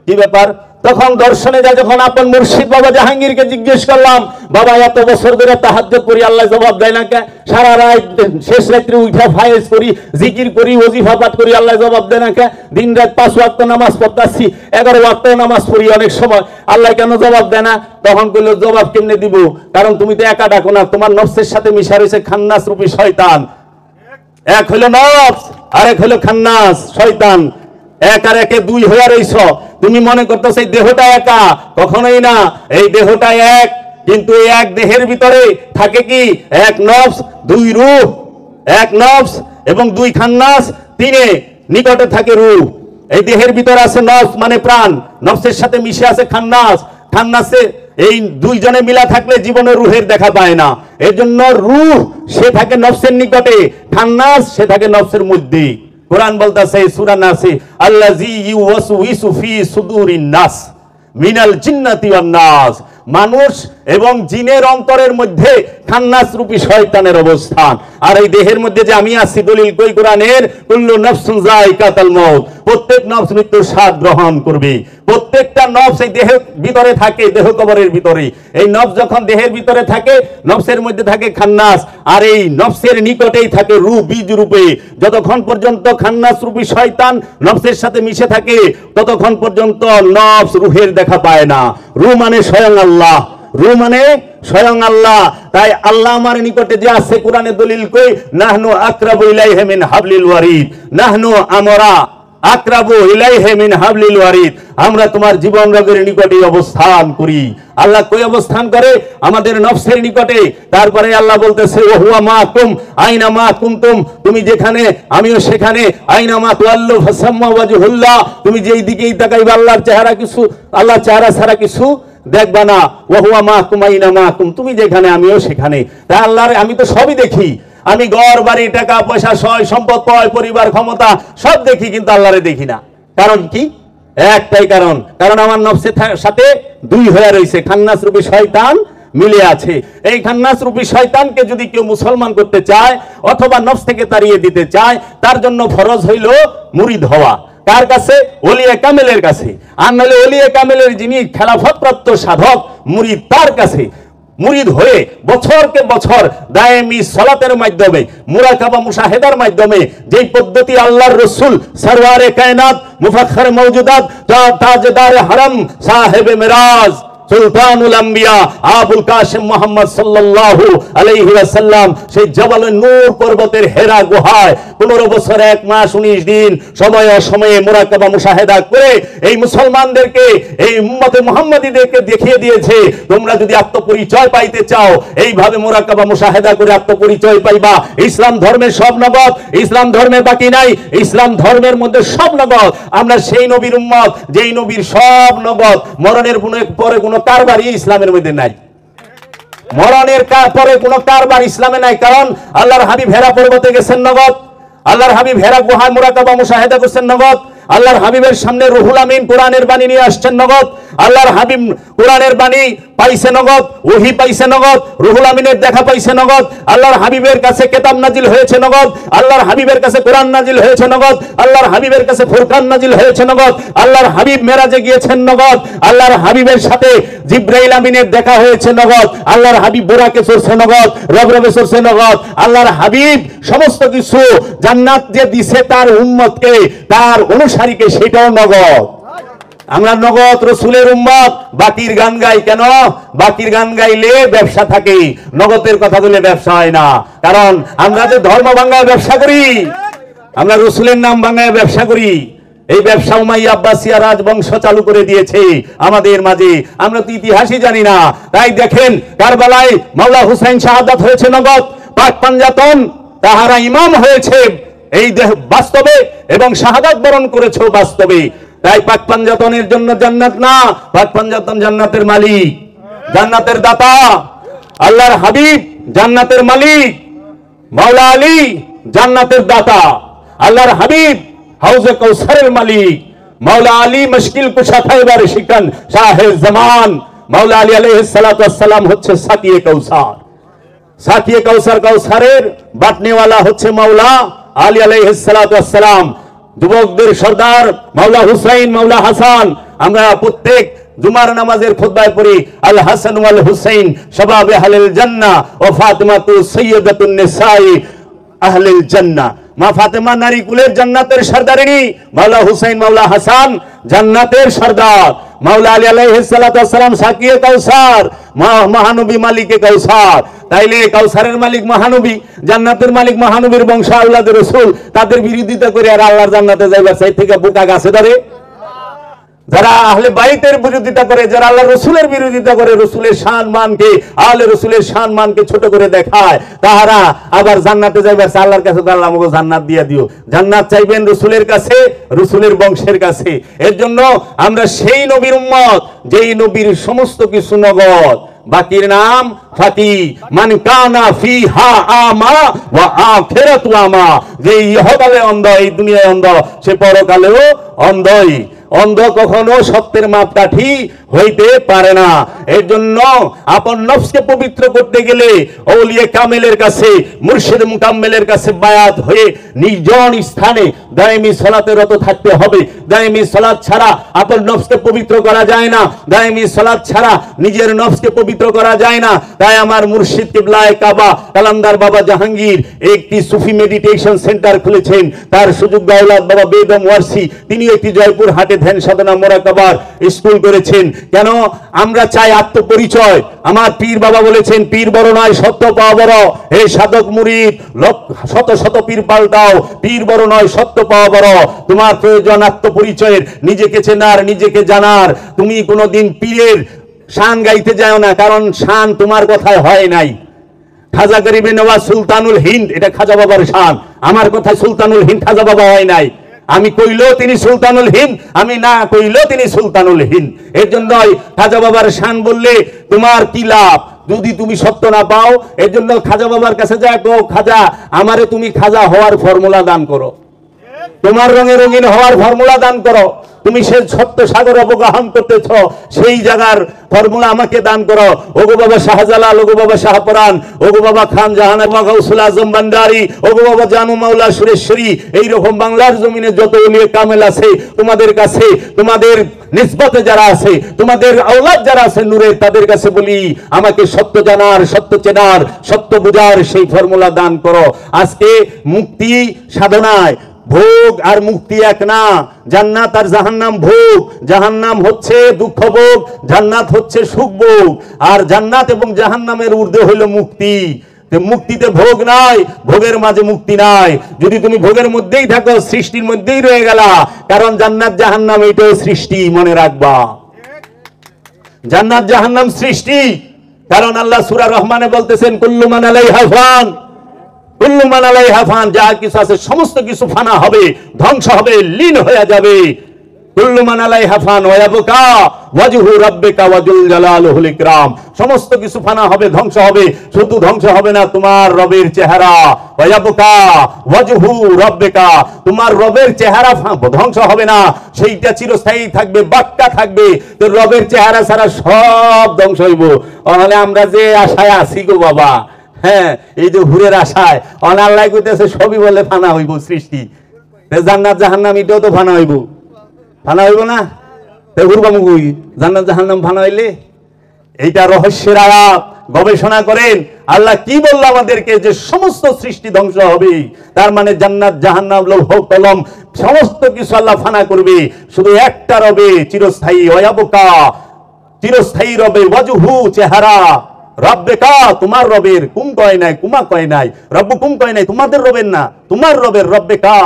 কি ব্যাপার? তখন দর্শনে যায় যখন আপন মুর্শিদ বাবা জাহাঙ্গীরকে জিজ্ঞেস করলাম, বাবা এত বছর ধরে তাহাজ্জুদ করি আল্লাহ জবাব দেয় না কে? সারা রাত শেষ রাত্রে উঠা ফায়েজ করি, জিকির করি, ওজিফা পাঠ করি, আল্লাহ জবাব দেয় না কে? দিন রাত 5 ওয়াক্ত নামাজ পড়তাছি, 11 ওয়াক্ত নামাজ পড়ি অনেক সময়, আল্লাহ কেন জবাব দেয় না? তখন কইল জবাব কেমনে দিব, কারণ তুমি তো একা ডাকো না, তোমার নফসের সাথে মিশা রয়েছে খান্নাস রূপী শয়তান। এক হইল নফস, আরেক হইল খান্নাস শয়তান। এক আর একে দুই হয়ে রইছ। তুমি মনে করতেছ এই দেহটা একা, কখনোই না। এই দেহটা এক, কিন্তু এই এক দেহের ভিতরে থাকে কি? এক নফস, দুই রূহ। এক নফস এবং দুই খান্নাস, তিনে নিকটে থাকে রূহ। এই দেহের ভিতরে আছে নফস মানে প্রাণ, নফসের সাথে মিশে আছে খান্নাস। খান্নাসে এই দুইজনে মিলা থাকলে জীবনে রূহের দেখা পায় না। এর জন্য রূহ সে থাকে নফসের নিকটে, খান্নাস সে থাকে নফসের মধ্যে। কোরআন বলতেছে সূরা নাসে, আল্লাযী ইউওয়াসউইসু ফি সুদুরিন নাস মিনাল জিন্নাতি ওয়ান নাস। মানুষ এবং জিনের অন্তরের মধ্যে খান্নাস রূপী শয়তানের অবস্থান। আর এই দেহের মধ্যে যে আমি আছি, দলিল কই কোরআনের, কুল্লু নাফসুন যায়কাতুল মউত, প্রত্যেক নফস মৃত্যুর স্বাদ গ্রহণ করবে। প্রত্যেকটা নফস এই দেহের ভিতরে থাকে, দেহ কবরের ভিতরে। এই নফস যখন দেহের ভিতরে থাকে, নফসের মধ্যে থাকে খান্নাস, আর এই নফসের নিকটেই থাকে রূহ বীজ রূপে। যতক্ষণ পর্যন্ত খান্নাস রূপী শয়তান নফসের সাথে মিশে থাকে, ততক্ষণ পর্যন্ত নফস রূহের দেখা পায় না। রূহ মানে স্বয়ং আল্লাহ, রূহ মানে স্বয়ং আল্লাহ। তাই আল্লাহ আমার নিকটে যে আছে, কোরআনে দলিল কই, নাহনু আকরাবু ইলাইহি মিন হাবলিল ওয়ারিদ, নাহনু আমরা আকরাবু ইলাইহি মিন হাবলিল ওয়ারিদ, আমরা তোমার জীবন রগের নিকটে অবস্থান করি। আল্লাহ কই অবস্থান করে? আমাদের নফসের নিকটে। তারপরে আল্লাহ বলতেছে ওয়া হুয়া মাকুম আইনা মা কুনতুম, তুমি যেখানে আমিও সেখানে। আইনা মা তুআল্লু ফাসাম্মা ওয়াজহুল্লাহ, তুমি যেই দিকেই তাকাইবা আল্লাহর চেহারা কিছু, আল্লাহর চেহারা ছাড়া কিছু দেখবা না। ওয়া হুয়া মাকুম আইনা মাকুম, তুমি যেখানে আমিও সেখানে। তাই আল্লাহর আমি তো সবই দেখি, আমি ঘর বাড়ি টাকা পয়সা সয় সম্পদ পয় পরিবার ক্ষমতা সব দেখি, কিন্তু আল্লাহরে দেখি না। কারণ কি? একটাই কারণ, কারণ আমার নফসের সাথে দুই হয়ে রয়েছে, খান্নাস রূপী শয়তান মিলে আছে। এই খান্নাস রূপী শয়তানকে যদি কেউ মুসলমান করতে চায় অথবা নফস থেকে তাড়িয়ে দিতে চায়, তার জন্য ফরজ হইল মুরিদ হওয়া। কার কাছে? ওলিয়ে কামেলের কাছে। আর নাহলে ওলিয়ে কামেলের যিনি খেলাফত প্রাপ্ত সাধক মুরিদ, তার কাছে মুরিদ হয়ে বছরকে বছর দায়েমি সালাতের মাধ্যমে, মুরাকাবা মুশাহেদার মাধ্যমে, যেই পদ্ধতি আল্লাহর রাসূল সরওয়ারে কায়নাত মুফাখখার মওজুদাত তাজদার হারাম সাহেবে মিরাজ সুলতানুল আম্বিয়া আবুল কাসিম মুহাম্মদ সাল্লাল্লাহু আলাইহি ওয়াসাল্লাম সেই জাবালুন নূর পর্বতের হেরা গুহায় 15 বছর 1 মাস 19 দিন সময় অসময়ে মুরাকাবা মুশাহেদা করে এই মুসলমানদেরকে, এই উম্মতে মুহাম্মাদীদেরকে দেখিয়ে দিয়েছে, তোমরা যদি আত্মপরিচয় পাইতে চাও এইভাবে মুরাকাবা মুশাহেদা করে আত্মপরিচয় পাইবা। ইসলাম ধর্মের সব নগদ, ইসলাম ধর্মে বাকি নাই, ইসলাম ধর্মের মধ্যে সব নগদ। আমরা সেই নবীর উম্মত যেই নবীর সব নগদ, মরণের পরে কোনো কারবারই ইসলামের মধ্যে নাই। মরণের পরে কোনো কারবার ইসলামে নাই। কারণ আল্লাহর হাবিব হেরা পর্বতে গেছেন নগদ, আল্লাহর হাবিব হেরা গুহায় মুরাকাবা মুশাহেদা করছেন নগদ, আল্লাহর হাবিবের সামনে রুহুল আমিন কোরআনের বাণী নিয়ে আসছেন নগদ, আল্লাহর হাবিব কোরআনের বাণী পাইছে নগদ, ওহী পাইছে নগদ, রুহুল আমিনের দেখা পাইছে নগদ, আল্লাহর হাবিবের কাছে কিতাব নাজিল হয়েছে নগদ, আল্লাহর হাবিবের কাছে কোরআন নাজিল হয়েছে নগদ, আল্লাহর হাবিবের কাছে ফুরকান নাজিল হয়েছে নগদ, আল্লাহর হাবিব মেরাজে গিয়েছেন নগদ, আল্লাহর হাবিবের সাথে জিবরাইল আমিনের দেখা হয়েছে নগদ, আল্লাহর হাবিব বুরাকে চড়ছে নগদ, রবরবে চড়ছে নগদ, আল্লাহর হাবিব সমস্ত কিছু জান্নাত যে দিছে তার উম্মতকে, তার অনুসারীকে, সেটাও নগদ। আমরা নগদ রসুলের উম্মত। বাকির গান গাই কেন? বাকির গান গাইলে ব্যবসা থাকে, নগদের কথা বলে ব্যবসা হয় না। কারণ আমরা যে ধর্ম ভাঙায় ব্যবসা করি, আমরা রসুলের নাম ভাঙায় ব্যবসা করি, এই ব্যবসা উমাইয়া আব্বাসিয়া রাজবংশ চালু করে দিয়েছে আমাদের মাঝে। আমরা তো ইতিহাসই জানি না। তাই দেখেন কারবালায় মাওলা হুসাইন শাহাদাত হয়েছে নগদ, পাক পাঞ্জাতন তাহারা ইমাম হয়েছে এই বাস্তবে, এবং শাহাদাত বরণ করেছে বাস্তবে। তাই পাক পাঞ্জাতনের জন্য জান্নাত না, পাক পাঞ্জাতন জান্নাতের মালিক, জান্নাতের দাতা, আল্লাহর হাবিব জান্নাতের মালিক, মাওলা আলী জান্নাতের দাতা, আল্লাহর হাবিব হাউজে কাউসারের মালিক, মাওলা আলী মুশকিল কুশা খায়বার শিকন শাহে জামান, মাওলা আলী আলাইহিস সালাতু ওয়াস সালাম হচ্ছে সাকিয়ে কাউসার। সাকিয়ে কাউসার, কাউসারের বাটনেওয়ালা হচ্ছে মাওলা আলী আলাইহিস সালাতু ওয়াস সালাম। যুবকদের সর্দার মাওলা হুসাইন, মাওলা হাসান। আমরা প্রত্যেক জুমার নামাজের খুতবায় পড়ি আল হাসান ওয়াল হুসাইন শাবাবে আহলিল জান্নাহ ওয়া ফাতিমাতু সাইয়্যিদাতুন নিসাই আহলিল জান্নাহ। মা ফাতেমা নারী কুলের জান্নাতের সর্দারিনী, মাওলা হুসাইন মাওলা হাসান জান্নাতের সর্দার, মাওলা আলী আলাইহিস সালাতু ওয়াস সালাম সাকিয়ে কাউসার, মহানবী মালিকে কাউসার। তাইলে কাউসারের মালিক মহানবী, জান্নাতের মালিক মহানবীর বংশ আওলাদের রাসূল, তাদের বিরোধিতা করে আর আল্লাহর জান্নাতে যাইবার চাই থেকে বোকা গাছে ধরে? যারা আহলে বাইতের বিরোধিতা করে, যারা আল্লাহ রসুলের বিরোধিতা করে, রসুলের শান মানকে, আহলে রসুলের শান মানকে ছোট করে দেখায়, তাহারা আবার জান্নাতে যাইবে আল্লাহর কাছে। আল্লাহ আমাকে জান্নাত দিয়ে দিও। জান্নাত চাইবেন রসুলের কাছে, রসুলের বংশের কাছে। এর জন্য আমরা সেই নবীর উম্মত যেই নবীর সমস্ত কিছু নগদ, বাকির নাম ফাতি। মান কানা ফিহা আমা ওয়া আখিরাতু আমা, যে ইহকালে অন্ধ, এই দুনিয়ায় অন্ধ, সে পরকালেও অন্ধই। অন্ধ কখনো সত্যের মাপকাঠি হইতে পারে না। এর জন্য আপন নফসকে পবিত্র করতে গেলে আউলিয়া কামেলের কাছে, মুর্শিদ মুকাম্মেলের কাছে বায়াত হয়ে নির্জন স্থানে দায়েমি সালাতে রত থাকতে হবে। দায়েমি সালাত ছাড়া আপন নফসকে পবিত্র করা যায় না। দায়েমি সালাত ছাড়া নিজের নফসকে পবিত্র করা যায় না। তাই আমার মুর্শিদ কিবলায়ে কাবা কালান্দার বাবা জাহাঙ্গীর একটি সুফি মেডিটেশন সেন্টার খুলেছেন। তার সুযোগ দাওলাত বাবা বেদম ওয়ারসি, তিনি একটি জয়পুর হাটে ধ্যান সাধনা মোরাকাবার স্কুল করেছেন। কেন? আমরা চাই আত্মপরিচয়। আমার পীর বাবা বলেছেন, পীর বড় নয় সত্য পাওয়া বড়। হে সাধক মুরিদ, শত শত পীর পাল্টাও, পীর বড় নয় সত্য পাওয়া বড়। তোমার প্রয়োজন আত্মপরিচয়ের, নিজেকে চেনার, নিজেকে জানার। তুমি কোনোদিন পীরের শান গাইতে যাও না, কারণ শান তোমার কথায় হয় নাই। খাজা গরিবে নওয়াজ সুলতানুল হিন্দ, এটা খাজা বাবার শান। আমার কথায় সুলতানুল হিন্দ খাজা বাবা হয় নাই। আমি কইলেও তিনি সুলতানুল হিন্দ, আমি না কইলেও তিনি সুলতানুল হিন্দ। এর জন্যই খাজা বাবার শান বললে তোমার কি লাভ যদি তুমি সত্য না পাও? এর জন্য খাজা বাবার কাছে যা কো, খাজা আমারে তুমি খাজা হওয়ার ফর্মুলা দান করো, তোমার রঙে রঙিন হওয়ার ফর্মুলা দান করো। তুমি সে সত্য সাগর অবগাহন করতেছ, সেই জায়গার ফর্মুলা আমাকে দান করো। ওগো বাবা শাহজালাল, ওগো বাবা শাহপরান, ওগো বাবা খান জাহান, গাউসুল আজম বান্দারি, ওগো বাবা জানু মাওলা সুরেশ্বরী, এইরকম বাংলার জমিনে যত ওলিয়ে কামেল আছে তোমাদের কাছে, তোমাদের নিসবতে যারা আছে, তোমাদের আওলাদ যারা আছে নূরের, তাদের কাছে বলি আমাকে সত্য জানার, সত্য চেনার, সত্য বুঝার সেই ফর্মুলা দান করো। আজকে মুক্তি সাধনায় ভোগ আর মুক্তি এক না। জান্নাত আর জাহান্নাম ভোগ, জাহান্নাম হচ্ছে দুঃখ ভোগ, জান্নাত হচ্ছে সুখ ভোগ। আর জান্নাত এবং জাহান্নামের ঊর্ধ্বে হইল মুক্তি। মুক্তিতে ভোগ নাই, ভোগের মাঝে মুক্তি নাই। যদি তুমি ভোগের মধ্যেই থাকো, সৃষ্টির মধ্যেই রয়ে গেলা। কারণ জান্নাত জাহান্নাম এটাও সৃষ্টি, মনে রাখবা। জান্নাত জাহান্নাম সৃষ্টি। কারণ আল্লাহ সূরা রহমানে বলতেছেন, কুল্লু মান আলাইহা ফান, কুল্লু মান আলাইহা ফান, যা কিছু আছে সমস্ত কিছু ফানা হবে, ধ্বংস হবে, লীন হয়ে যাবে। কুল্লু মান আলাইহা ফান ওয়া ইয়াবকা ওয়াজহু রাব্বিকা ওয়াজুল জালালুল ইকরাম। সমস্ত কিছু ফানা হবে, ধ্বংস হবে। শুধু ধ্বংস হবে না, তোমার রবের চেহারা, ওয়া ইয়াবকা ওয়াজহু রাব্বিকা, তোমার রবের চেহারা ধ্বংস হবে না, সেইটা চিরস্থায়ী থাকবে, বাক্কা থাকবে। তো রবের চেহারা ছাড়া সব ধ্বংস হইব। তাহলে আমরা যে আশায় আছি গো বাবা, হ্যাঁ, এই যে হুরের আশায় আল্লাহ কইতেছে সবই বলে ফানা হইব সৃষ্টি। জান্নাত জাহান্নাম এটাও তো ফানা হইব, ফানা হইব না? হুরবামুগুই জান্নাত জাহান্নাম ফানা হইলে? এইটা রহস্যের আলাপ, গবেষণা করেন। আল্লাহ কি বলল আমাদেরকে যে সমস্ত সৃষ্টি ধ্বংস হবে, তার মানে জান্নাত জাহান্নাম লৌহ কলম সমস্ত কিছু আল্লাহ ফানা করবে। শুধু একটা রবে চিরস্থায়ী, ওয়ায়াবকা, চিরস্থায়ী রবে, ওয়াজহু চেহারা, রব্বেকা তোমার রবের, কুম কয় নাই, কুমা কয় নাই, রব্বু কুম কয় নাই, তোমাদের রবের না, তোমার রবের, রব্বেকা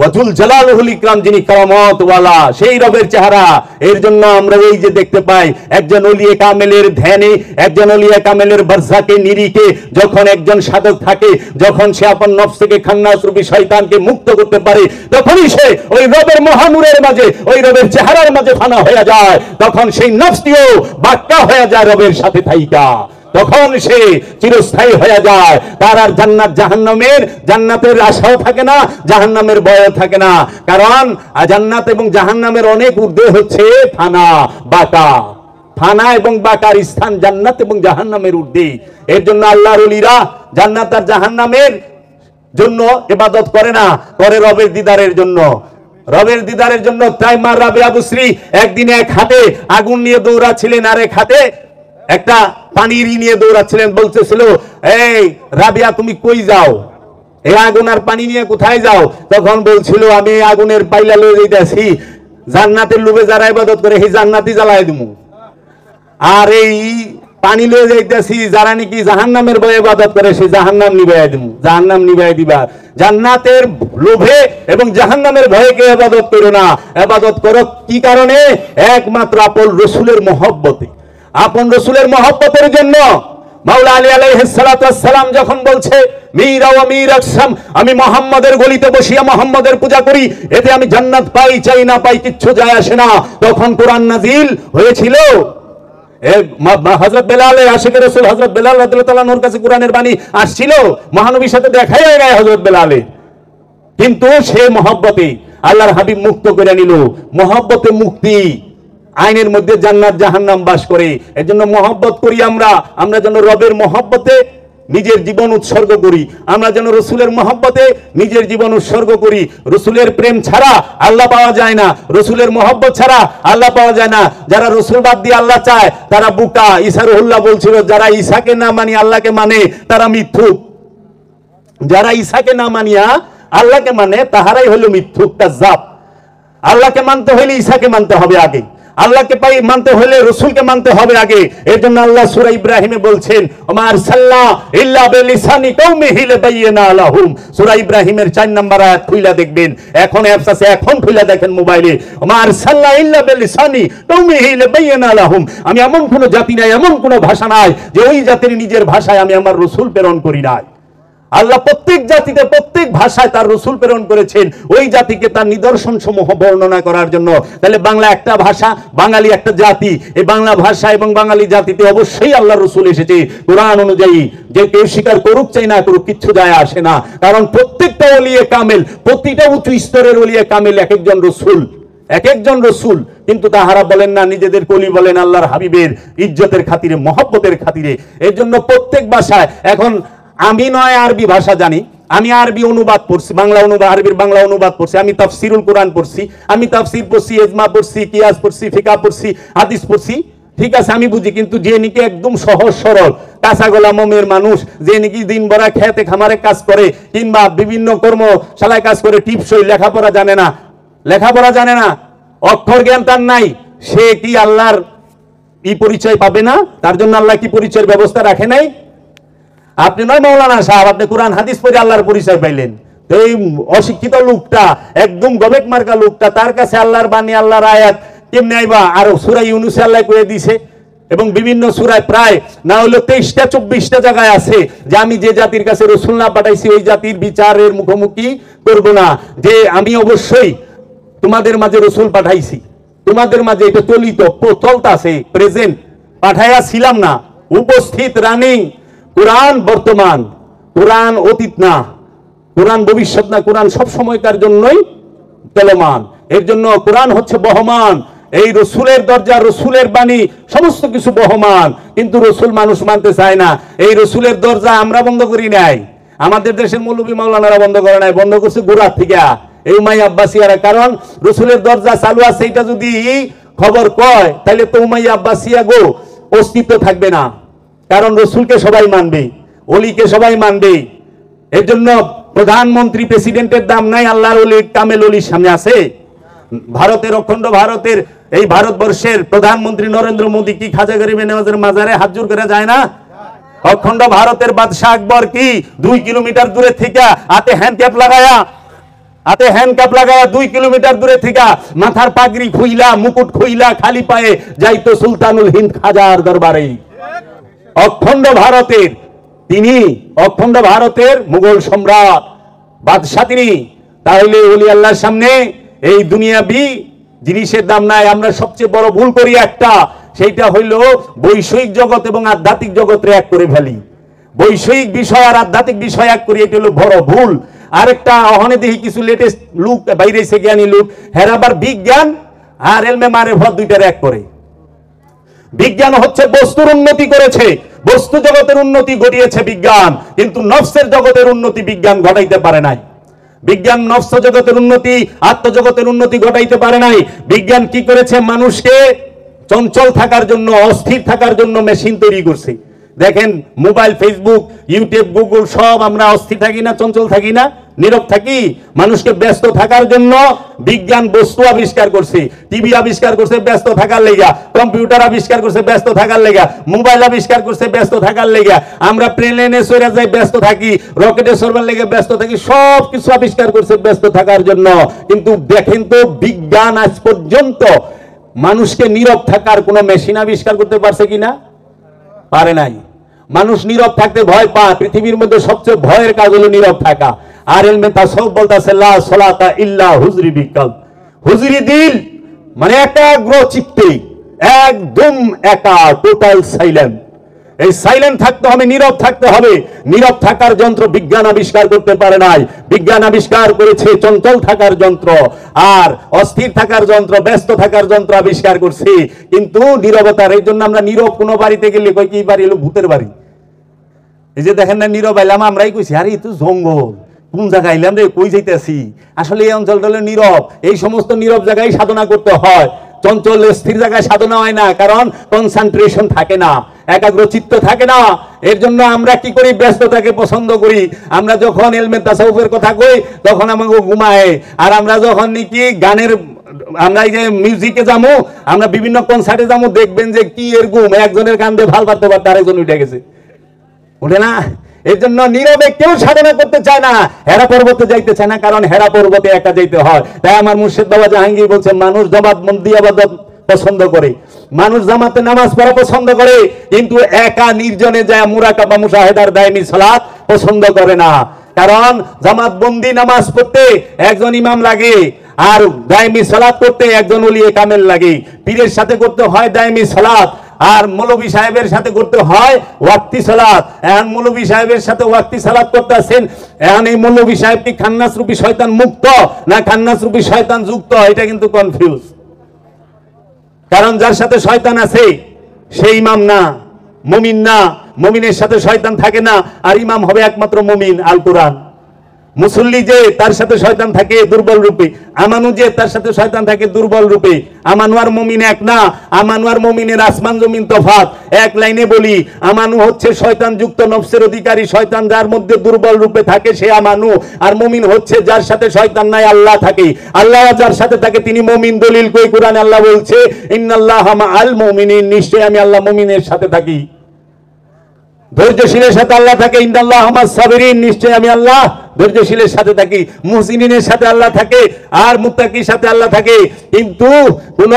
ওয়াজুল জালালুল ইকরাম, যিনি কারামত ওয়ালা, সেই রবের চেহারা। এর জন্য আমরা এই যে দেখতে পাই একজন ওলিয়ে কামেলের ধ্যানে, একজন ওলিয়ে কামেলের বারজাকে নিরিখে যখন একজন সাধক থাকে, যখন সে আপন নফস থেকে খান্নাস রূপী শয়তানকে মুক্ত করতে পারে, তখনই সে ওই রবের মহানূরের মাঝে, ওই রবের চেহারার মাঝে ফানা হয়ে যায়। তখন সেই নফসটিও বাক্কা হয়ে যায় রবের সাথে থাইকা, তখন সে চিরস্থায়ী হয়ে যায়। তার আর জান্নাত জাহান্নামের, জান্নাতের আশাও থাকে না, জাহান্নামের ভয়ও থাকে না। কারণ জান্নাত এবং জাহান্নামের অনেক ঊর্ধ্বে হচ্ছে ফানা বাকা। ফানা এবং বাকার স্থান জান্নাত এবং জাহান্নামের ঊর্ধ্বে। এর জন্য আল্লাহর ওলিরা জান্নাত আর জাহান্নামের জন্য ইবাদত করে না, করে রবের দিদারের জন্য। রবের দিদারের জন্য। তাই মা রাবিয়া বুসরি একদিন এক হাতে আগুন নিয়ে দৌড়াচ্ছিলেন, আর এক হাতে একটা পানির নিয়ে দৌড়াচ্ছিলেন। বলতেছিল, এই রাবিয়া তুমি কই যাও, এই আগুন আর পানি নিয়ে কোথায় যাও? তখন বলছিল, আমি আগুনের পাইলা লয়ে যাইতেছি, জান্নাতের লোভে যারা ইবাদত করে সেই জান্নাতই জ্বালায় দিমু, আর এই পানি লয়ে যাইতেছি যারা নাকি জাহান্নামের ভয়ে ইবাদত করে সেই জাহান্নাম নিভাইয়া দিমু, জাহান্নাম নিভাইয়া দিবা। জান্নাতের লোভে এবং জাহান্নামের ভয়ে কে ইবাদত করো না, ইবাদত করো কি কারণে? একমাত্র আপন রাসূলের মহব্বতে, আপন রাসূলের মহব্বতের জন্য। মাওলা আলী আলাইহিস সালাতু ওয়াস সালাম যখন বলছে, মীরা ওয়া মীর আকসাম, আমি মুহাম্মাদের গলিতে বসিয়া মুহাম্মাদের পূজা করি, এতে আমি জান্নাত পাই চাই না পাই কিচ্ছু যায় আসে না। তখন কোরআন নাজিল হয়েছিল। হযরত বেলাল, আশিক রাসূল হযরত বেলাল রাদিয়াল্লাহু তাআলা নূর কাছে কোরআনের বাণী আসছিল, মহানবীর সাথে দেখাই হয়ে গেছে হযরত বেলালের, কিন্তু সে মহব্বতে আল্লাহর হাবিব মুক্ত করে নিল। মহব্বতে মুক্তি, আইনের মধ্যে জান্নাত জাহান্নাম বাস করে। এজন্য মহব্বত করি আমরা, আমরা যেন রবের মহব্বতে নিজের জীবন উৎসর্গ করি, আমরা যেন রসুলের মহব্বতে নিজের জীবন উৎসর্গ করি। রসুলের প্রেম ছাড়া আল্লাহ পাওয়া যায় না, রসুলের মহব্বত ছাড়া আল্লাহ পাওয়া যায় না। যারা রসুল বাদ দিয়ে আল্লাহ চায় তারা বুকা। ঈসা রুহুল্লাহ বলছিল, যারা ঈসাকে না মানি আল্লাহকে মানে তারা মিথ্যুক। যারা ঈসাকে না মানিয়া আল্লাহকে মানে তাহারাই হলো মিথ্যুক, কাযযাব। আল্লাহকে মানতে হলে ঈসাকে মানতে হবে আগে, আল্লাহকে পাই মানতে হলে রসুলকে মানতে হবে আগে। এর জন্য আল্লাহ সূরা ইব্রাহিমে বলছেন, ওমা আরসালনা ইল্লা বিলিসানি কওমিহি লিবাইয়িনা লাহুম। সূরা ইব্রাহিমের 4 নম্বর আয়াত খুইলা দেখবেন, এখন অ্যাপস আছে, এখন খুইলা দেখেন মোবাইলে। ওমা আরসালনা ইল্লা বিলিসানি কওমিহি লিবাইয়িনা লাহুম। আমি এমন কোন জাতি নাই, এমন কোন ভাষা নাই যে ওই জাতির নিজের ভাষায় আমি আমার রসুল প্রেরণ করি নাই। আল্লাহ প্রত্যেক জাতিতে প্রত্যেক ভাষায় তার রসুল প্রেরণ করেছেন ওই জাতিকে তার নিদর্শন সমূহ বর্ণনা করার জন্য। তাহলে বাংলা একটা ভাষা, বাঙালি একটা জাতি। এই বাংলা ভাষা এবং বাঙালি জাতিতে অবশ্যই আল্লাহ রসুল এসেছে কোরআন অনুযায়ী। যে কেউ স্বীকার করুক চাই না করুক কিচ্ছু যায় আসে না, কারণ প্রত্যেকটা ওলিয়ে কামেল, প্রতিটা উঁচু স্তরের ওলিয়ে কামেল এক একজন রসুল, এক একজন রসুল। কিন্তু তাহারা বলেন না, নিজেদের কলি বলেন আল্লাহর হাবিবের ইজ্জতের খাতিরে, মহব্বতের খাতিরে। এর জন্য প্রত্যেক ভাষায়, এখন আমি নয় আরবি ভাষা জানি, আমি আরবি অনুবাদ পড়ছি, বাংলা অনুবাদ, আরবির বাংলা অনুবাদ পড়ছি, আমি তাফসিরুল কোরআন পড়ছি, আমি তাফসির পড়ছি, ইজমা পড়ছি, কিয়াস পড়ছি, ফিকা পড়ছি, হাদিস পড়ছি, ঠিক আছে আমি বুঝি। কিন্তু যে নাকি একদম সহজ সরল কাঁচা গোলা মমের মানুষ, যে নাকি দিন ভরা খেতে খামারে কাজ করে কিংবা বিভিন্ন কর্মশালায় কাজ করে, টিপসই, লেখাপড়া জানে না, লেখাপড়া জানে না, অক্ষর জ্ঞান তার নাই, সে কি আল্লাহর এই পরিচয় পাবে না? তার জন্য আল্লাহ কি পরিচয়ের ব্যবস্থা রাখে নাই? আপনি নয় মৌলানা সাহেব, আপনি কোরআন হাদিস পড়ে আল্লাহর পরিচয় পাইলেন। তো এই অশিক্ষিত লোকটা, একদম গবেক মার্কা লোকটা, তার কাছে আল্লাহর বাণী, আল্লাহর আয়াত কেমনে আইবা? আর সূরা ইউনূসে আল্লাহ কয়ে দিছে, এবং বিভিন্ন সূরায় প্রায় না হলো 23টা 24টা জায়গায় আছে যে আমি যে জাতির কাছে রাসূল না পাঠাইছি ওই জাতির বিচারের মুখোমুখি করব না, যে আমি অবশ্যই তোমাদের মাঝে রাসূল পাঠাইছি, তোমাদের মাঝে এটা চলিত চলতাছে, প্রেজেন্ট, পাঠাইয়া ছিলাম না, উপস্থিত, রানিং। কোরআন বর্তমান, কোরআন অতীত না, কোরআন ভবিষ্যৎ না, কোরআন সব সময়কার জন্যই চলমান। এর জন্য কোরআন হচ্ছে বহমান। এই রসুলের দরজা, রসুলের বাণী, সমস্ত কিছু বহমান, কিন্তু রসুল মানুষ মানতে চায় না। এই রসুলের দরজা আমরা বন্ধ করি নাই, আমাদের দেশের মৌলবী মাওলানারা বন্ধ করে নাই, বন্ধ করছে গোড়ার থেকে এই উমাই আব্বাসিয়ারা। কারণ রসুলের দরজা চালু আছে এটা যদি খবর কয় তাহলে তো উমাই আব্বাসিয়া গো অস্তিত্ব থাকবে না, কারণ রসুলকে সবাই মানবে, অলিকে সবাই মানবে। এর জন্য প্রধানমন্ত্রী, প্রেসিডেন্টের দাম নাই আল্লাহর ওলি কামেল ওলির সামনে আছে। ভারতের, অখণ্ড ভারতের, এই ভারতবর্ষের প্রধানমন্ত্রী নরেন্দ্র মোদী কি খাজা গরিবে নওয়াজের মাজারে হাত জোড় করে যায় না? অখণ্ড ভারতের বাদশাহ আকবর কি 2 কিলোমিটার দূরে থেকে হাতে হ্যান্ড ক্যাপ লাগায়া হাতে হ্যান্ডকাপ লাগায়া 2 কিলোমিটার দূরে থেকে মাথার পাগড়ি খুইলা মুকুট খুইলা খালি পায়ে যাইতো সুলতানুল হিন্দ খাজার দরবারে। অখণ্ড ভারতের তিনি, অখণ্ড ভারতের মুঘল সম্রাট বাদশাহ তিনি। তাহলে ওলি আল্লাহর সামনে এই দুনিয়াবি জিনিসের দাম নাই। আমরা সবচেয়ে বড় ভুল করি একটা, সেইটা হইল বৈষয়িক জগৎ এবং আধ্যাত্মিক জগৎরে এক করে ফেলি। বৈষয়িক বিষয় আর আধ্যাত্মিক বিষয় এক করি, এটা হলো বড় ভুল। আরেকটা অহনে দেখি কিছু লেটেস্ট লুক বাইরে এসে জ্ঞানী লোক, হেরা আবার বিজ্ঞান আর এলমে মারেফত দুইটার এক করে। বিজ্ঞান হচ্ছে বস্তুর উন্নতি করেছে, বস্তু জগতের উন্নতি ঘটিয়েছে বিজ্ঞান, কিন্তু নফসের জগতের উন্নতি বিজ্ঞান ঘটাইতে পারে নাই। বিজ্ঞান নফস জগতের উন্নতি, আত্মজগতের উন্নতি ঘটাইতে পারে নাই। বিজ্ঞান কি করেছে? মানুষকে চঞ্চল থাকার জন্য, অস্থির থাকার জন্য মেশিন তৈরি করছে। দেখেন মোবাইল, ফেসবুক, ইউটিউব, গুগল সব আমরা অস্থির থাকি না, চঞ্চল থাকি না, নীরব থাকি। মানুষকে ব্যস্ত থাকার জন্য বিজ্ঞান বস্তু আবিষ্কার করছে, টিভি আবিষ্কার করছে ব্যস্ত থাকার লেগা, কম্পিউটার আবিষ্কার করছে ব্যস্ত থাকার লেগা, মোবাইল আবিষ্কার করছে ব্যস্ত থাকার লেগা। আমরা প্লেনে চড়ে যাই ব্যস্ত থাকি, রকেটে চড়বার লেগে ব্যস্ত থাকি, সব কিছু আবিষ্কার করছে ব্যস্ত থাকার জন্য। কিন্তু দেখেন তো বিজ্ঞান আজ পর্যন্ত মানুষকে নীরব থাকার কোন মেশিন আবিষ্কার করতে পারছে কিনা? পারে নাই। মানুষ নীরব থাকতে ভয় পায়। পৃথিবীর মধ্যে সবচেয়ে ভয়ের কাজ হলো নীরব থাকা। আর এলমে তাসাউফ বলতাছে লা সালাতা ইল্লা হুজরি বিকলব। হুজরি দিল মানে একাগ্র চিত্তে, একদম একা, টোটাল সাইলেন্ট। এই সাইলেন্ট থাকতে হবে, নীরব থাকতে হবে। নীরব থাকার যন্ত্র বিজ্ঞান আবিষ্কার করতে পারে নাই। বিজ্ঞান আবিষ্কার করেছে চঞ্চল থাকার যন্ত্র আর অস্থির থাকার যন্ত্র, ব্যস্ত থাকার যন্ত্র আবিষ্কার করছে। কিন্তু নীরবতার, এই জন্য আমরা নীরব কোনো বাড়িতে গেলে কই কি বাড়ি হলো ভূতের বাড়ি। এই যে দেখেন না নীরব আইলাম, আমরাই কইছি আরে তো জঙ্গল, কোন জায়গায় আইলাম রে, কই যাইতেছি। আসলে এই অঞ্চলটা হলো নীরব। এই সমস্ত নীরব জায়গায় সাধনা করতে হয়। চঞ্চল স্থির জায়গায় সাধনা হয় না, কারণ কনসেন্ট্রেশন থাকে না, একাগ্র চিত্ত থাকে না। এর জন্য আমরা কি করি? ব্যস্ততাকে পছন্দ করি। আমরা যখন এলমে তাসাউফের কথা কই তখন আমাকে ঘুমায়। আর আমরা যখন নাকি গানের, আমরা এই যে মিউজিকে যাবো, আমরা বিভিন্ন কনসার্টে যাবো, দেখবেন যে কি এর ঘুম, একজনের কান্দে ভাল পারতে পারতে আরেকজন উঠে গেছে, ওঠে না। এর জন্য নীরবে কেউ সাধনা করতে চায় না, হেরা পর্বতে যাইতে চায় না, কারণ হেরা পর্বতে একা যাইতে হয়। তাই আমার মুর্শিদ বাবা জাহাঙ্গীর বলছে মানুষ জামাত মন্দি আবাদত পছন্দ করে, মানুষ জামাতে নামাজ পড়া পছন্দ করে, কিন্তু একা নির্জনে যায় মুরাকাবা মুশাহেদার দায়মি সালাত পছন্দ করে না। কারণ জামাত বন্দি নামাজ পড়তে একজন ইমাম লাগে, আর দায়মি সালাত করতে একজন ওলিয়ে কামেল লাগে। পীরের সাথে করতে হয় দায়মি সালাত, আর মৌলভী সাহেবের সাথে করতে হয় ওয়াক্তি সালাত। এখন মৌলভী সাহেবের সাথে ওয়াক্তি সালাত করতে আছেন, এখন এই মৌলভী সাহেব কি খান্নাস রূপী শয়তান মুক্ত না খান্নাস রূপী শয়তান যুক্ত? এটা কিন্তু কনফিউজ। কারণ যার সাথে শয়তান আছে সেই ইমাম না, মুমিন না। মুমিনের সাথে শয়তান থাকে না, আর ইমাম হবে একমাত্র মুমিন। আল কোরআন। মুসল্লি যে তার সাথে শয়তান থাকে দুর্বল রূপে, আমানু যে তার সাথে শয়তান থাকে দুর্বল রূপে। আমানু আর মুমিন এক না, আমানু আর মুমিনের আসমান জমিন তফাৎ। এক লাইনে বলি, আমানু হচ্ছে শয়তান যুক্ত নফসের অধিকারী, শয়তান যার মধ্যে দুর্বল রূপে থাকে সে আমানু। আর মুমিন হচ্ছে যার সাথে শয়তান নাই, আল্লাহ থাকে। আল্লাহ যার সাথে থাকে তিনি মুমিন। দলিল কই? কোরআনে আল্লাহ বলছে ইন্নাল্লাহা মাআল মুমিনিন, নিশ্চয় আমি আল্লাহ মুমিনের সাথে থাকি। ধৈর্যশীলের সাথে আল্লাহ থাকে, ইন্নাল্লাহা মাআস সাবিরিন, নিশ্চয় আমি আল্লাহ ধৈর্যশীলের সাথে থাকি। মুহসিনিনের সাথে আল্লাহ থাকে, আর মুত্তাকির সাথে আল্লাহ থাকে। কিন্তু কোন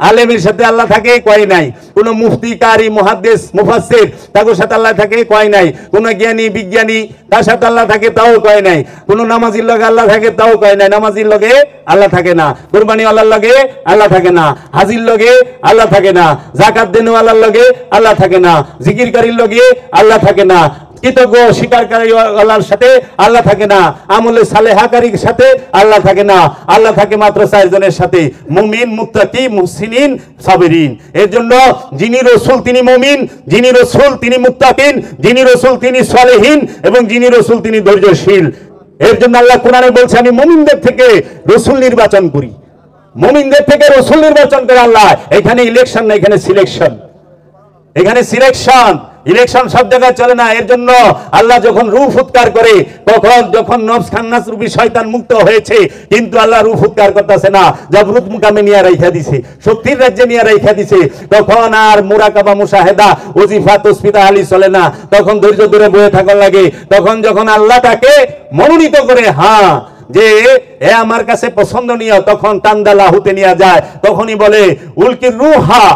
আলেমের সাথে আল্লাহ থাকে কয় নাই, কোন মুফতি, কারি, মুহাদ্দিস, মুফাসসির তাদের সাথে আল্লাহ থাকে কয় নাই, কোন জ্ঞানী, বিজ্ঞানী তার সাথে আল্লাহ থাকে তাও কয় নাই, কোন নামাজির লগে আল্লাহ থাকে তাও কয় নাই। নামাজির লগে আল্লাহ থাকে না, কুরবানি ওয়ালার লগে আল্লাহ থাকে না, হাজির লগে আল্লাহ থাকে না, যাকাত দেনওয়ালার লগে আল্লাহ থাকে না, জিকিরকারীর লগে আল্লাহ থাকে না, কৃতজ্ঞ স্বীকারকারী আল্লাহর সাথে আল্লাহ থাকে না, আমলে সালেহাকারীর সাথে আল্লাহ থাকে না। আল্লাহ থাকে মাত্র 4 জনের সাথে, মুমিন, মুত্তাকি, মুহসিনিন, সাবিরিন। এর জন্য যিনি রাসূল তিনি মুমিন, যিনি রাসূল তিনি মুত্তাকিন, যিনি রাসূল তিনি সালেহিন, এবং যিনি রাসূল তিনি ধৈর্যশীল। এর জন্য আল্লাহ কোরআনে বলছে আমি মুমিনদের থেকে রাসূল নির্বাচন করি, মুমিনদের থেকে রাসূল নির্বাচন করে আল্লাহ। এখানে ইলেকশন না, এখানে সিলেকশন। এখানে সিলেকশন, ইলেকশন সব জায়গায় চলে না। এর জন্য আল্লাহ যখন রূহ ফুৎকার করে, তখন যখন নফস খান্নাস রূপী শয়তান মুক্ত হয়েছে, কিন্তু আল্লাহ রূহ ফুৎকার করতেছে না, জাবরুত মুকামে নিয়ে রাইখা দিছে, শক্তির রাজ্যে নিয়ে রাইখা দিছে। তখন আর মুরাকাবা মুশাহেদা, ওজিফা, তাসবিহ, তাহলিল চলে না, তখন ধৈর্য ধরে বসে থাকার লাগে। তখন যখন আল্লাহ তাকে মনোনীত করে, হ্যাঁ যে এ আমার কাছে পছন্দনীয়, তখন টান্দা লাহুতে নিয়ে যায়, তখনই বলে উলকি রুহা,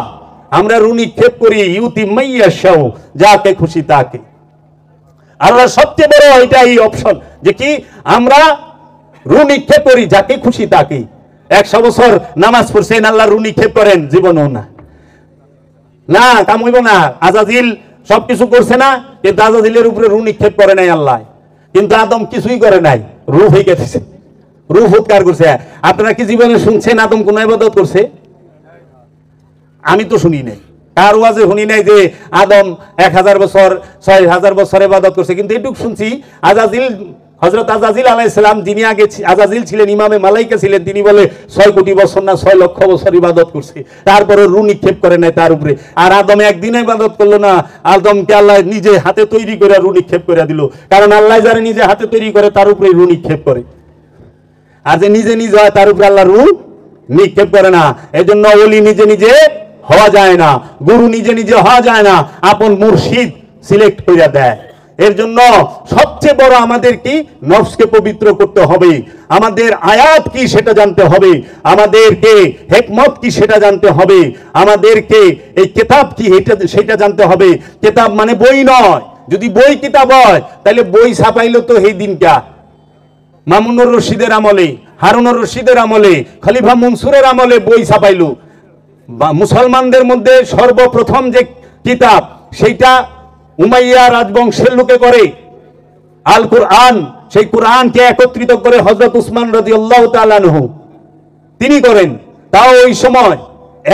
আমরা রু নিক্ষেপ করি, ইউতি মাইয়াশাউ, যাকে খুশি তাকে। আল্লাহ সবচেয়ে বড় এটা এই অপশন যে কি আমরা রু নিক্ষেপ করি যাকে খুশি তাকে। 100 বছর নামাজ পড়ছেন, আল্লাহ রু নিক্ষেপ করেন, জীবনও না, না কাম হইব না। আজাজিল সবকিছু করছে না, কিন্তু আজাজিলের উপরে রু নিক্ষেপ করে নাই আল্লাহ, কিন্তু আদম কিছুই করে নাই, রু হয়ে গেছে, রু ফুৎকার করছে। আপনারা কি জীবনে শুনছেন আদম কোন ইবাদত করছে? আমি তো শুনি নাই, কার ওয়াজে শুনি নাই যে আদম 1000 বছর 6000 বছর ইবাদত করছে, কিন্তু এটুকু শুনছি আজাজিল, হযরত আজাজিল আলাইহিস সালাম, যিনি আগে আজাজিল ছিলেন ইমামে মালাইকা ছিলেন, তিনি বলে 6 কোটি বছর না 6 লক্ষ বছর ইবাদত করছে, তারপরে রু নিক্ষেপ করে নাই তার উপরে। আর আদম একদিন ইবাদত করলো না, আদমকে আল্লাহ নিজে হাতে তৈরি করে রু নিক্ষেপ করে দিল, কারণ আল্লাহ যারা নিজে হাতে তৈরি করে তার উপরে রু নিক্ষেপ করে, আর যে নিজে নিজে হয় তার উপরে আল্লাহ রু নিক্ষেপ করে না। এজন্য ওলি নিজে নিজে হওয়া যায় না, গুরু নিজে নিজে হওয়া যায় না, আপন মুর্শিদ সিলেক্ট করে দেয়। এর জন্য সবচেয়ে বড় আমাদের কি, নফসকে পবিত্র করতে হবে, আমাদের আয়াত কি সেটা জানতে হবে, আমাদেরকে হিকমত কি সেটা জানতে হবে, আমাদেরকে এই কিতাব কি সেটা জানতে হবে। কিতাব মানে বই নয়, যদি বই কিতাব হয় তাহলে বই ছাপাইলো তো এই দিনটা মামুনুর রশিদের আমলে, হারুনুর রশিদের আমলে, খলিফা মনসুরের আমলে বই ছাপাইলো। মুসলমানদের মধ্যে সর্বপ্রথম যে কিতাব সেইটা উমাইয়া রাজবংশের লোকে করে, আল কুরআন, সেই কুরআনকে একত্রিত করে হযরত উসমান রাদিয়াল্লাহু তাআলা আনহু তিনি করেন। তাও ওই সময়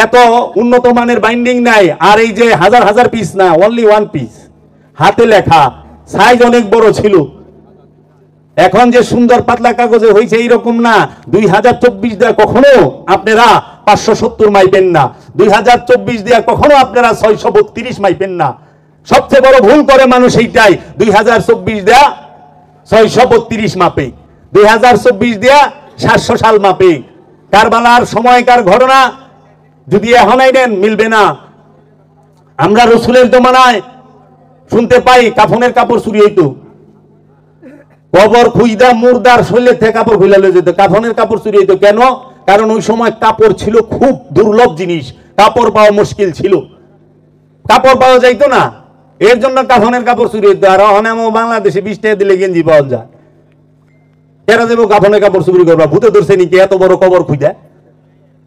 এত উন্নত মানের বাইন্ডিং নাই, আর এই যে হাজার হাজার পিস না, অনলি 1 পিস, হাতে লেখা, সাইজ অনেক বড় ছিল। এখন যে সুন্দর পাতলা কাগজে হয়েছে এইরকম না। 2024 দেয়া কখনো আপনারা 570 মাইপেন না, 2024 দেয়া কখনো আপনারা 632 মাইপেন না। সবচেয়ে বড় ভুল করে মানুষ এইটাই, 2024 দেয়া 632 মাপে, 2024 দেয়া 700 সাল মাপে। কারবালার সময়কার ঘটনা যদি এখন নেন মিলবে না। আমরা রসুলের জমানায় শুনতে পাই কাফনের কাপড় চুরি হইতো, কবর খুইদা মুর্দার শরীরে থেকে কাপড় খুইলা লয়ে যেত, কাফনের কাপড় চুরি হইতো। কেন? কারণ ওই সময় কাপড় ছিল খুব দুর্লভ জিনিস, কাপড় পাওয়া মুশকিল ছিল, কাপড় পাওয়া যাইতো না, এর জন্য কাফনের কাপড় চুরি হইতো। আর অনেক বাংলাদেশে 20 টাকা দিলে গেঞ্জি পাওয়া যায়, এরা দেবো কাফনের কাপড় চুরি করবা, ভূতে ধরছে নাকি এত বড় কবর খুঁজা,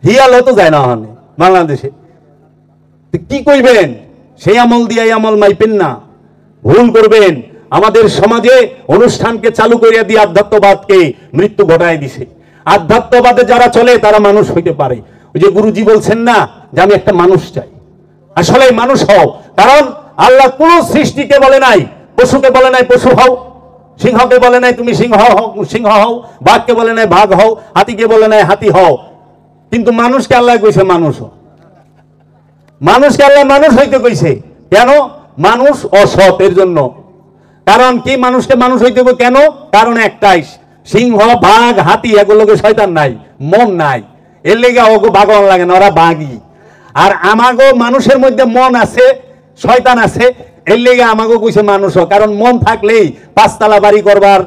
হিয়াল হতো যায় না ওখানে বাংলাদেশে। কি কইবেন? সেই আমল দিয়ে এই আমল মাইপেন না, ভুল করবেন। আমাদের সমাজে অনুষ্ঠানকে চালু করিয়া দিয়ে আধ্যাত্মবাদকে মৃত্যু ঘটায় দিছে। আধ্যাত্মবাদে যারা চলে তারা মানুষ হইতে পারে। ওই যে গুরুজি বলছেন না যে আমি একটা মানুষ চাই, আসলে মানুষ হও। কারণ আল্লাহ কোন সৃষ্টিকে বলে নাই, পশুকে বলে নাই পশু হও, সিংহকে বলে নাই তুমি সিংহ হও, বাঘকে বলে নাই বাঘ হও, হাতিকে বলে নাই হাতি হও, কিন্তু মানুষকে আল্লাহ কইছে মানুষ হও। মানুষকে আল্লাহ মানুষ হইতে কইছে কেন? মানুষ অসৎ এর জন্য। কারণ কি মানুষকে মানুষ হইতে হবে কেন? কারণ একটাই, সিংহ বাঘ হাতি এগুলোকে শয়তান নাই, মন নাই, এর লেগে ওগো বাগন লাগে না, ওরা বাঘই। আর আমাগো মানুষের মধ্যে মন আছে, শয়তান আছে, এর লেগে আমাগো কইছে মানুষ। কারণ মন থাকলেই 5 তলা বাড়ি করবার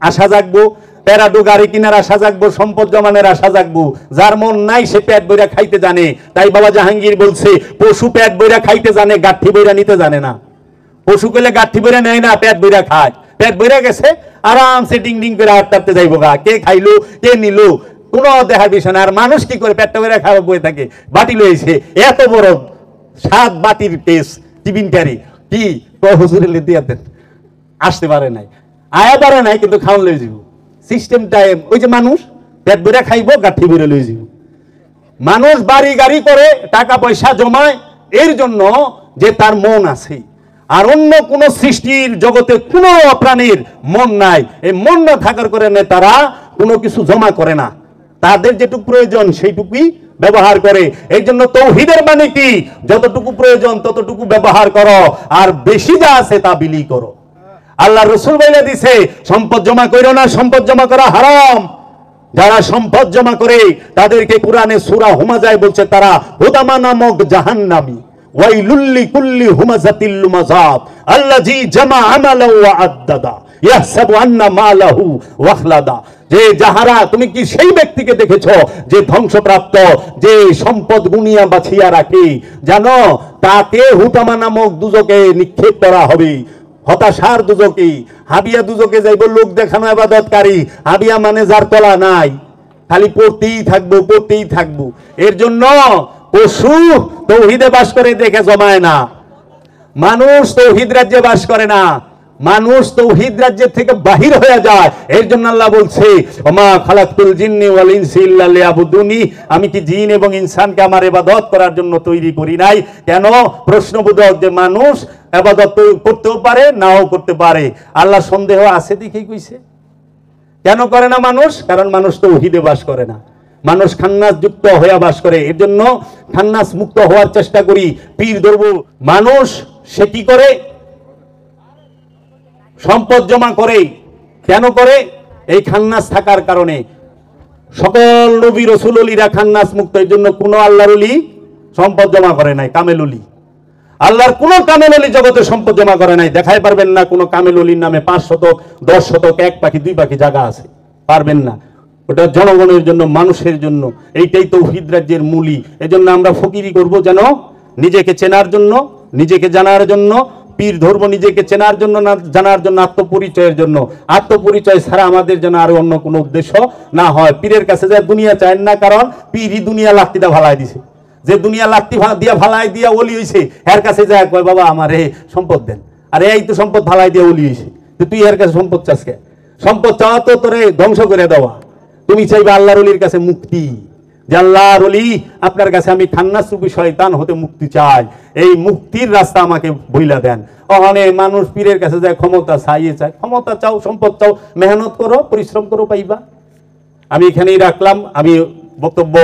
আশা জাগবো, প্যারাডো গাড়ি কিনার আশা জাগবো, সম্পদ জমানের আশা জাগবো। যার মন নাই সে পেট বইরা খাইতে জানে। তাই বাবা জাহাঙ্গীর বলছে পশু পেট বইরা খাইতে জানে, গাঠি বইরা নিতে জানে না। পশু কইলে গাঠি বইরা নেয় না, পেট বইরা খায়। পেট বইরা গেছে আরামসে ডিং ডিং করে আটটাতে যাইবো গা, কে খাইলো কে নিল কোনো দেখা বিষয় না। আর মানুষ কি করে পেটটা বইরা খাওয়া বই থাকে, বাটি লইছে এত বড় 7 বাটির পেস টিফিন ক্যারি, কি হুজুরে দিয়ে দেন, আসতে পারে নাই, আয়া পারে নাই, কিন্তু খাওয়ান লই যাব সিস্টেম টাইম। ওই যে মানুষ পেট বইরা খাইবো, গাঠি বইরা লই যাব। মানুষ বাড়ি গাড়ি করে টাকা পয়সা জমায় এর জন্য যে তার মন আছে। আর অন্য কোন সৃষ্টির জগতে কোন প্রাণীর মন নাই। এই মন না থাকার কারণে তারা কোনো কিছু জমা করে না, তাদের যেটুকু প্রয়োজন সেইটুকুই ব্যবহার করে। এই জন্য তৌহিদের মানে কি? যতটুকু প্রয়োজন ততটুকু ব্যবহার করো, আর বেশি যা আছে তা বিলি করো। আল্লাহ রসুল বলে দিছে সম্পদ জমা করো না, সম্পদ জমা করা হারাম। যারা সম্পদ জমা করে তাদেরকে কুরআনে সূরা হুমাজায় বলছে তারা হুদামা নামক জাহান্নামী। ওয়াইলুল লিকুল্লি হুমাযাতিল লুমাযাত আল্লাযী জামা আমালা ওয়া আদ্দাদা। ইয়াহসাবু আন্না মালাহু ওয়াখলাদা, যে যাহারা, তুমি কি সেই ব্যক্তিকে দেখেছো যে ধ্বংসপ্রাপ্ত, যে সম্পদ গুনিয়া বাছিয়া রাখে, জানো তাকে হুতামা নামক দুজকে নিক্ষেপ করা হবে, হতাশার দুজকে। হাবিয়া দুজকে যাইব লোক দেখানো ইবাদতকারী, হাবিয়া মানে যার তলা নাই, খালি পড়তেই থাকবো পড়তেই থাকবো। এর জন্য পশু তৌহিদে বাস করে দেখে জমায় না, মানুষ তৌহিদ রাজ্যে বাস করে না, মানুষ তৌহিদ রাজ্যের থেকে বাহির হয়ে যায়। এর জন্য আল্লাহ বলছে ওমা খালাকতুল জিন্নি ওয়াল ইনসি ইল্লা লিয়াবুদুনি, আমি কি জিন এবং ইনসানকে আমার ইবাদত করার জন্য তৈরি করি নাই? কেন? প্রশ্নবোধক, যে মানুষ ইবাদত করতেও পারে নাও করতে পারে। আল্লাহ সন্দেহ আছে দেখেই কইছে। কেন করে না মানুষ? কারণ মানুষ তৌহিদে বাস করে না, মানুষ খান্নাস যুক্ত হয়ে বাস করে। এর জন্য খান্নাস মুক্ত হওয়ার চেষ্টা করি, পীর ধরব। মানুষ সে কি করে? সম্পদ জমা করে। কেন করে? এই খান্নাস থাকার কারণে। সকল নবী রাসূল ওলিরা খান্নাস মুক্ত। এর জন্য কোন আল্লাহর ওলি সম্পদ জমা করে নাই, কামেল ওলি। আল্লাহর কোন কামেল ওলি জগতে সম্পদ জমা করে নাই। দেখাই পারবেন না কোন কামেল ওলির নামে 5 শতক 10 শতক 1 পাখি 2 পাখি জায়গা আছে, পারবেন না। ওটা জনগণের জন্য, মানুষের জন্য। এইটাই তৌহিদ রাজ্যের মূলই। এজন্য আমরা ফকিরি করব যেন নিজেকে চেনার জন্য, নিজেকে জানার জন্য। পীর ধর্ম নিজেকে চেনার জন্য না, জানার জন্য, আত্মপরিচয়ের জন্য। আত্মপরিচয় ছাড়া আমাদের যেন আর অন্য কোনো উদ্দেশ্য না হয়। পীরের কাছে যায় দুনিয়া চায় না, কারণ পীরই দুনিয়া লাত্তিটা ভালাই দিছে। যে দুনিয়া লাত্তি দিয়া ভালাই দিয়া ওলি হইছে, এর কাছে যায় কয় বাবা আমার সম্পদ দেন। আর এই তো সম্পদ ভালাই দিয়া ওলি হইছে, তুই এর কাছে সম্পদ চাস কে? সম্পদ চাওয়া তো তোরে ধ্বংস করে দেওয়া। তুমি চাইবে আল্লাহর ওলির কাছে মুক্তি, যে আল্লাহর ওলি আপনার কাছে আমি খান্নাস রূপী শয়তান হতে মুক্তি চাই, এই মুক্তির রাস্তা আমাকে বইলা দেন। ওখানে মানুষ পীরের কাছে যায় ক্ষমতা চাইয়ে চায়। ক্ষমতা চাও, সম্পদ চাও, মেহনত করো, পরিশ্রম করো, পাইবা। আমি এখানেই রাখলাম। আমি বক্তব্য